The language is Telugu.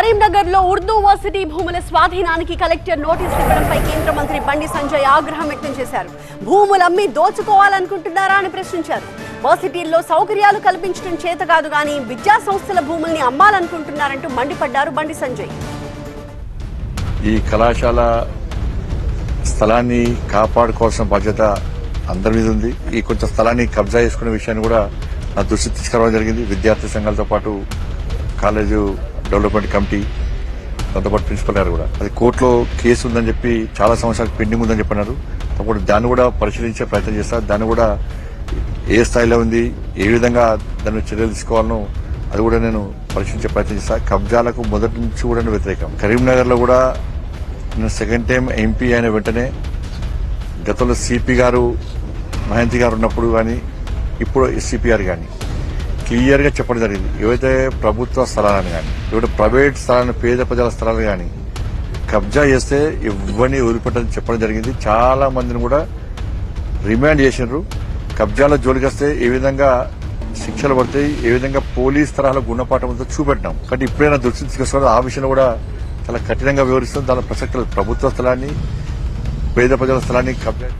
కరీంనగర్ లో ఉర్దూ వర్సిటీ భూముల స్వాధీనానికి కలెక్టర్ నోటీసు ఇవ్వడంపై కేంద్ర మంత్రి బండి సంజయ్ ఆగ్రహం వ్యక్తం చేశారు. భూములు అమ్మి దోచుకోవాలనుకుంటున్నారా అని ప్రశ్నించారు. వర్సిటీల్లో సౌకర్యాలు కల్పించడం చేత కాదు గానీ విద్యా సంస్థల భూముల్ని అమ్మాలనుకుంటున్నారంటూ మండిపడ్డారు బండి సంజయ్. ఈ కళాశాల స్థలాన్ని కాపాడుకోవాల్సిన బాధ్యత అందరి మీద ఉంది. ఈ కొంత స్థలాన్ని కబ్జా చేసుకునే విషయాన్ని కూడా నా దృష్టికి తీసుకురావడం జరిగింది. విద్యార్థి సంఘాలతో పాటు కాలేజు డెవలప్మెంట్ కమిటీ, దాంతోపాటు ప్రిన్సిపల్ గారు కూడా అది కోర్టులో కేసు ఉందని చెప్పి చాలా సంవత్సరాలు పెండింగ్ ఉందని చెప్పన్నారు. తప్పకుండా దాన్ని కూడా పరిశీలించే ప్రయత్నం చేస్తారు. దాన్ని కూడా ఏ స్థాయిలో ఉంది, ఏ విధంగా దాన్ని చర్యలు తీసుకోవాలనో అది కూడా నేను పరిశీలించే ప్రయత్నం చేస్తాను. కబ్జాలకు మొదటి నుంచి కూడా వ్యతిరేకం. కరీంనగర్ లో కూడా నేను సెకండ్ టైం ఎంపీ అయిన వెంటనే గతంలో సిపి గారు మహంతి గారు ఉన్నప్పుడు కానీ ఇప్పుడు సిపిఆర్ కానీ క్లియర్ గా చెప్పడం జరిగింది. ఏవైతే ప్రభుత్వ స్థలాలను కానీ ఏవైతే ప్రైవేట్ స్థలాలను పేద ప్రజల స్థలాలు కానీ కబ్జా చేస్తే ఇవ్వని వదిలిపెట్టని చెప్పడం జరిగింది. చాలా మందిని కూడా రిమాండ్ చేసినారు. కబ్జాల జోలికి వస్తే ఏ విధంగా శిక్షలు పడతాయి, ఏ విధంగా పోలీస్ తరహాలో గుణపాఠంతో చూపెట్టినాం. కాబట్టి ఇప్పుడైనా దృష్టి తీసుకొస్తున్నారు. ఆ విషయంలో కూడా చాలా కఠినంగా వివరిస్తుంది. దాని ప్రసక్తి ప్రభుత్వ స్థలాన్ని పేద ప్రజల స్థలాన్ని కబ్జా